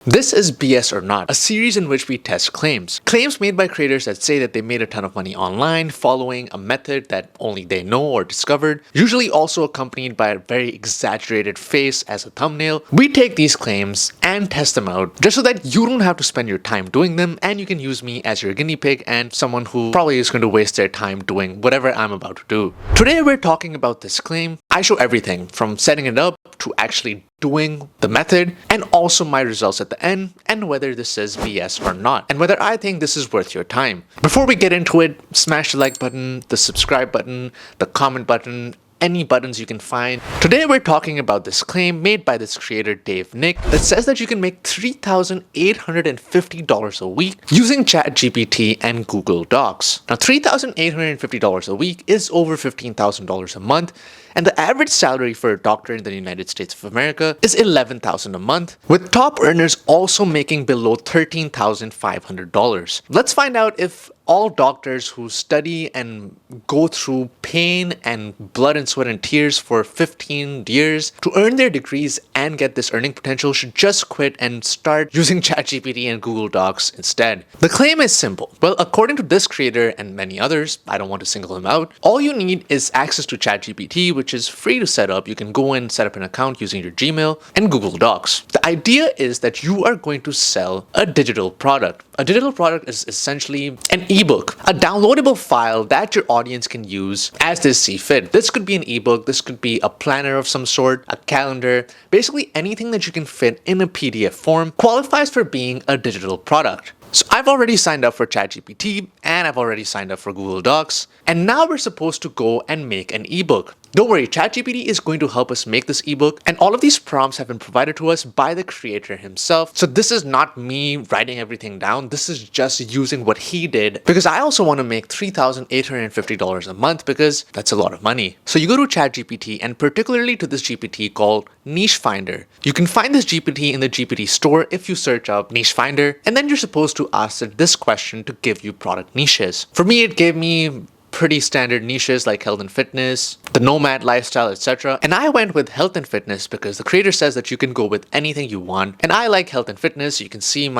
This is BS or Not, a series in which we test claims. Claims made by creators that say that they made a ton of money online following a method that only they know or discovered, usually also accompanied by a very exaggerated face as a thumbnail. We take these claims and test them out just so that you don't have to spend your time doing them and you can use me as your guinea pig and someone who probably is going to waste their time doing whatever I'm about to do. Today we're talking about this claim. I show everything from setting it up to actually doing the method, and also my results at the end, and whether this is BS or not, and whether I think this is worth your time. Before we get into it, smash the like button, the subscribe button, the comment button, any buttons you can find. Today we're talking about this claim made by this creator Dave Nick that says that you can make $3,850 a week using ChatGPT and Google Docs. Now $3,850 a week is over $15,000 a month, and the average salary for a doctor in the United States of America is $11,000 a month, with top earners also making below $13,500. Let's find out if all doctors who study and go through pain and blood and sweat and tears for 15 years to earn their degrees and get this earning potential should just quit and start using ChatGPT and Google Docs instead. The claim is simple. Well, according to this creator and many others, I don't want to single him out, all you need is access to ChatGPT, which is free to set up. You can go and set up an account using your Gmail and Google Docs. The idea is that you are going to sell a digital product. A digital product is essentially an ebook, a downloadable file that your audience can use as they see fit. This could be an ebook, this could be a planner of some sort, a calendar, basically anything that you can fit in a PDF form qualifies for being a digital product. So I've already signed up for ChatGPT and I've already signed up for Google Docs, and now we're supposed to go and make an ebook. Don't worry, ChatGPT is going to help us make this ebook, and all of these prompts have been provided to us by the creator himself. So this is not me writing everything down, this is just using what he did, because I also want to make $3,850 a month because that's a lot of money. So you go to ChatGPT and particularly to this GPT called Niche Finder. You can find this GPT in the GPT store if you search up Niche Finder, and then you're supposed to ask it this question to give you product niches. For me, it gave me pretty standard niches like health and fitness, the nomad lifestyle, etc. And I went with health and fitness because the creator says that you can go with anything you want. And I like health and fitness. You can see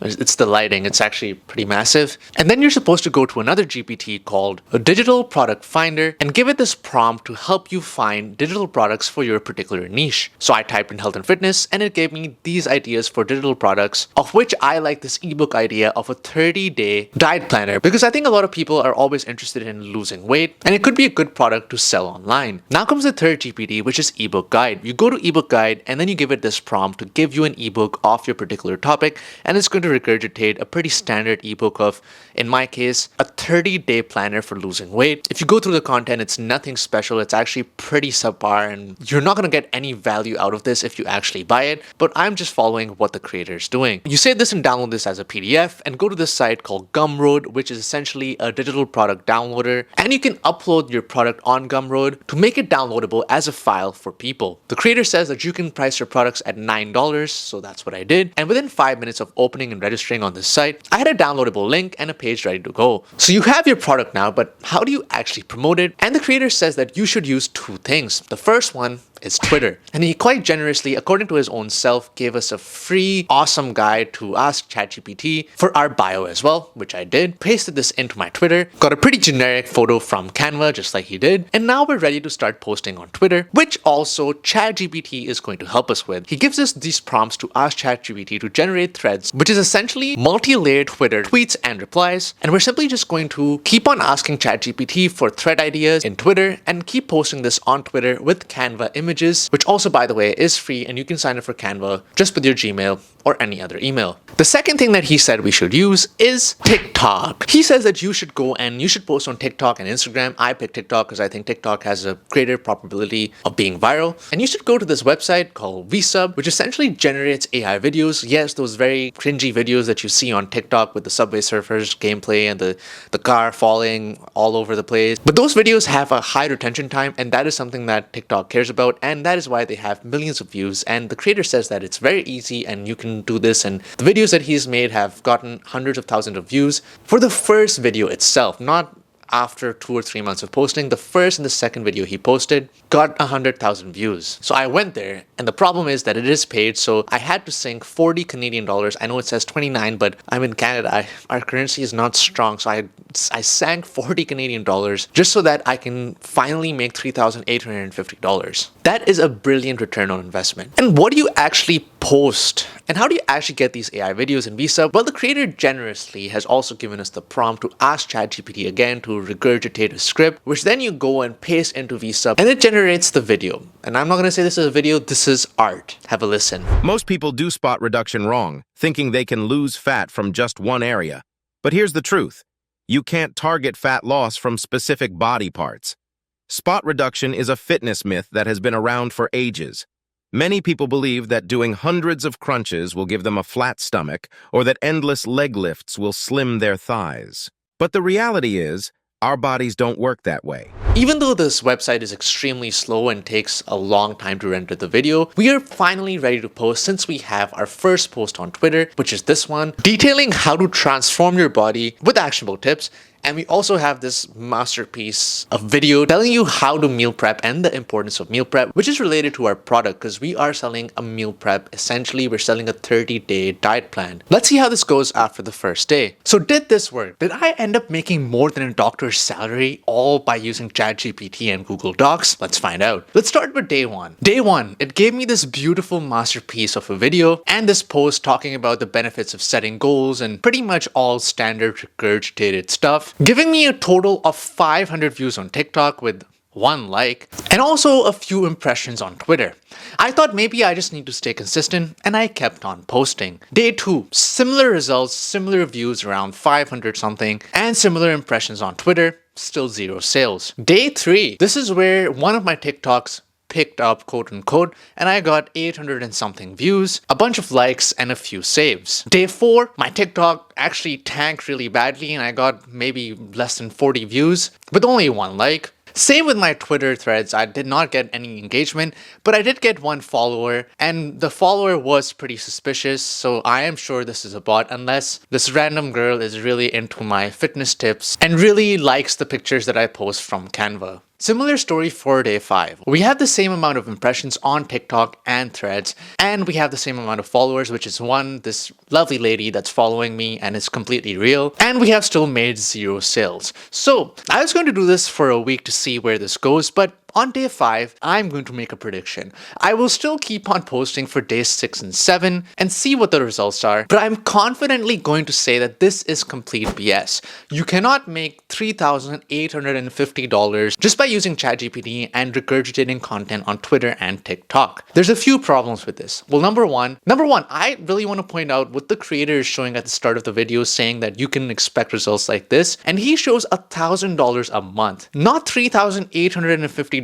it's the lighting, it's actually pretty massive. And then you're supposed to go to another GPT called a digital product finder and give it this prompt to help you find digital products for your particular niche. So I typed in health and fitness and it gave me these ideas for digital products, of which I like this ebook idea of a 30-day diet planner because I think a lot of people are always interested in losing weight and it could be a good product to sell online. Now comes the third GPT, which is ebook guide. You go to ebook guide and then you give it this prompt to give you an ebook of your particular topic, and it's going to regurgitate a pretty standard ebook of, in my case, a 30-day planner for losing weight. If you go through the content, it's nothing special. It's actually pretty subpar and you're not going to get any value out of this if you actually buy it, but I'm just following what the creator is doing. You save this and download this as a PDF and go to this site called Gumroad, which is essentially a digital product downloader, and you can upload your product on Gumroad to make it downloadable as a file for people. The creator says that you can price your products at $9, so that's what I did, and within 5 minutes of opening and registering on this site, I had a downloadable link and a page ready to go. So you have your product now, but how do you actually promote it? And the creator says that you should use two things. The first one is Twitter. And he quite generously, according to his own self, gave us a free, awesome guide to ask ChatGPT for our bio as well, which I did. Pasted this into my Twitter, got a pretty generic photo from Canva, just like he did. And now we're ready to start posting on Twitter, which also ChatGPT is going to help us with. He gives us these prompts to ask ChatGPT to generate threads, which is essentially multi-layered Twitter tweets and replies. And we're simply just going to keep on asking ChatGPT for thread ideas in Twitter and keep posting this on Twitter with Canva images, which also, by the way, is free and you can sign up for Canva just with your Gmail or any other email. The second thing that he said we should use is TikTok. He says that you should go and you should post on TikTok and Instagram. I picked TikTok because I think TikTok has a greater probability of being viral. And you should go to this website called VSub, which essentially generates AI videos. Yes, those very cringy videos that you see on TikTok with the Subway Surfers gameplay and the car falling all over the place. But those videos have a high retention time, and that is something that TikTok cares about, and that is why they have millions of views. And the creator says that it's very easy and you can do this, and the videos that he's made have gotten hundreds of thousands of views for the first video itself, not after 2 or 3 months of posting, the first and the second video he posted got 100,000 views. So I went there, and the problem is that it is paid, so I had to sink 40 Canadian dollars. I know it says 29, but I'm in Canada. Our currency is not strong, so I sank 40 Canadian dollars just so that I can finally make $3,850. That is a brilliant return on investment. And what do you actually post? And how do you actually get these AI videos in Visa? Well, the creator generously has also given us the prompt to ask ChatGPT again to regurgitate a script, which then you go and paste into Visa, and it generates the video. And I'm not going to say this is a video, this is art. Have a listen. Most people do spot reduction wrong, thinking they can lose fat from just one area. But here's the truth. You can't target fat loss from specific body parts. Spot reduction is a fitness myth that has been around for ages. Many people believe that doing hundreds of crunches will give them a flat stomach or that endless leg lifts will slim their thighs. But the reality is, our bodies don't work that way. Even though this website is extremely slow and takes a long time to render the video, we are finally ready to post since we have our first post on Twitter, which is this one, detailing how to transform your body with actionable tips. And we also have this masterpiece of video telling you how to meal prep and the importance of meal prep, which is related to our product because we are selling a meal prep. Essentially, we're selling a 30-day diet plan. Let's see how this goes after the first day. So did this work? Did I end up making more than a doctor's salary all by using ChatGPT and Google Docs? Let's find out. Let's start with day one. Day one, it gave me this beautiful masterpiece of a video and this post talking about the benefits of setting goals and pretty much all standard regurgitated stuff, giving me a total of 500 views on TikTok with 1 like, and also a few impressions on Twitter. I thought maybe I just need to stay consistent, and I kept on posting. Day 2, similar results, similar views around 500 something, and similar impressions on Twitter, still 0 sales. Day 3, this is where one of my TikToks picked up quote unquote, and I got 800 and something views, a bunch of likes, and a few saves. Day 4, my TikTok actually tanked really badly and I got maybe less than 40 views with only 1 like. Same with my Twitter threads, I did not get any engagement, but I did get 1 follower, and the follower was pretty suspicious, so I am sure this is a bot unless this random girl is really into my fitness tips and really likes the pictures that I post from Canva. Similar story for day 5. We have the same amount of impressions on TikTok and threads, and we have the same amount of followers, which is 1, this lovely lady that's following me and it's completely real, and we have still made 0 sales. So I was going to do this for a week to see where this goes, but on day 5, I'm going to make a prediction. I will still keep on posting for days 6 and 7 and see what the results are, but I'm confidently going to say that this is complete BS. You cannot make $3,850 just by using ChatGPT and regurgitating content on Twitter and TikTok. There's a few problems with this. Well, number one, I really want to point out what the creator is showing at the start of the video, saying that you can expect results like this, and he shows $1,000 a month, not $3,850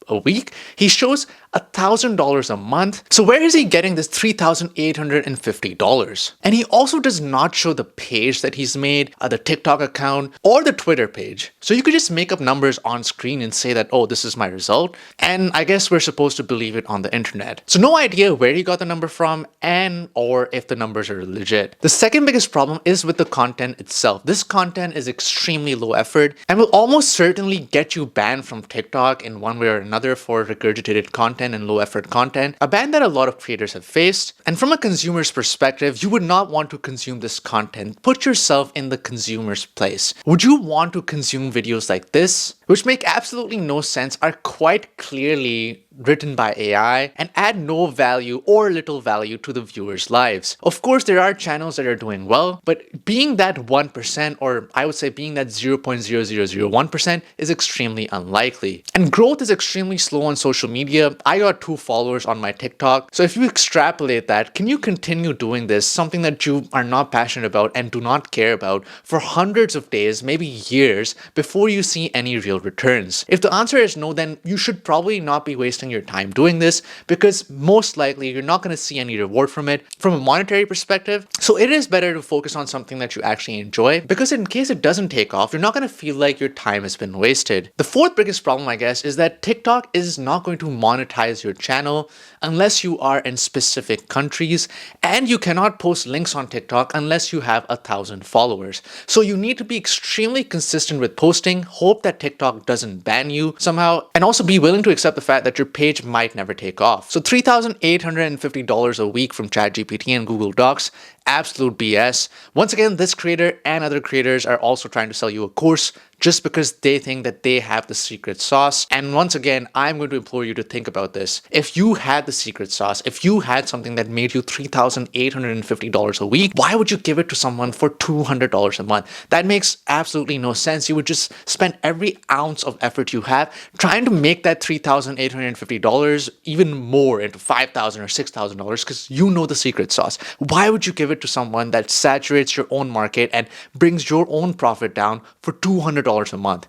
a week. He shows $1,000 a month. So where is he getting this $3,850? And he also does not show the page that he's made, the TikTok account, or the Twitter page. So you could just make up numbers on screen and say that, oh, this is my result. And I guess we're supposed to believe it on the internet. So no idea where he got the number from and or if the numbers are legit. The second biggest problem is with the content itself. This content is extremely low effort and will almost certainly get you banned from TikTok in one way or another for regurgitated content and low effort content, a ban that a lot of creators have faced. And from a consumer's perspective, you would not want to consume this content. Put yourself in the consumer's place. Would you want to consume videos like this, which make absolutely no sense, are quite clearly written by AI and add no value or little value to the viewers' lives? Of course, there are channels that are doing well, but being that 1%, or I would say being that 0.0001% is extremely unlikely. And growth is extremely slow on social media. I got 2 followers on my TikTok. So if you extrapolate that, can you continue doing this, something that you are not passionate about and do not care about, for hundreds of days, maybe years, before you see any real returns? If the answer is no, then you should probably not be wasting wasting your time doing this because most likely you're not going to see any reward from it from a monetary perspective. So it is better to focus on something that you actually enjoy, because in case it doesn't take off, you're not going to feel like your time has been wasted. The fourth biggest problem, I guess, is that TikTok is not going to monetize your channel unless you are in specific countries, and you cannot post links on TikTok unless you have 1,000 followers. So you need to be extremely consistent with posting, hope that TikTok doesn't ban you somehow, and also be willing to accept the fact that your page might never take off. So $3,850 a week from ChatGPT and Google Docs, absolute BS. Once again, this creator and other creators are also trying to sell you a course just because they think that they have the secret sauce. And once again, I'm going to implore you to think about this. If you had the secret sauce, if you had something that made you $3,850 a week, why would you give it to someone for $200 a month? That makes absolutely no sense. You would just spend every ounce of effort you have trying to make that $3,850 even more into $5,000 or $6,000 because you know the secret sauce. Why would you give it to someone that saturates your own market and brings your own profit down for $200 a month?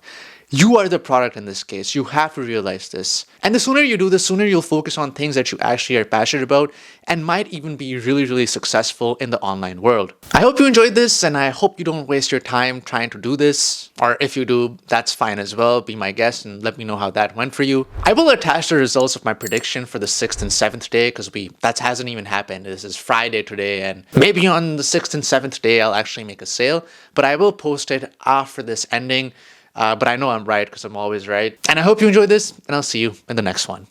You are the product in this case. You have to realize this. And the sooner you do, the sooner you'll focus on things that you actually are passionate about and might even be really, really successful in the online world. I hope you enjoyed this, and I hope you don't waste your time trying to do this. Or if you do, that's fine as well. Be my guest and let me know how that went for you. I will attach the results of my prediction for the 6th and 7th day because that hasn't even happened. This is Friday today, and maybe on the 6th and 7th day, I'll actually make a sale. But I will post it after this ending. But I know I'm right because I'm always right. And I hope you enjoyed this, and I'll see you in the next one.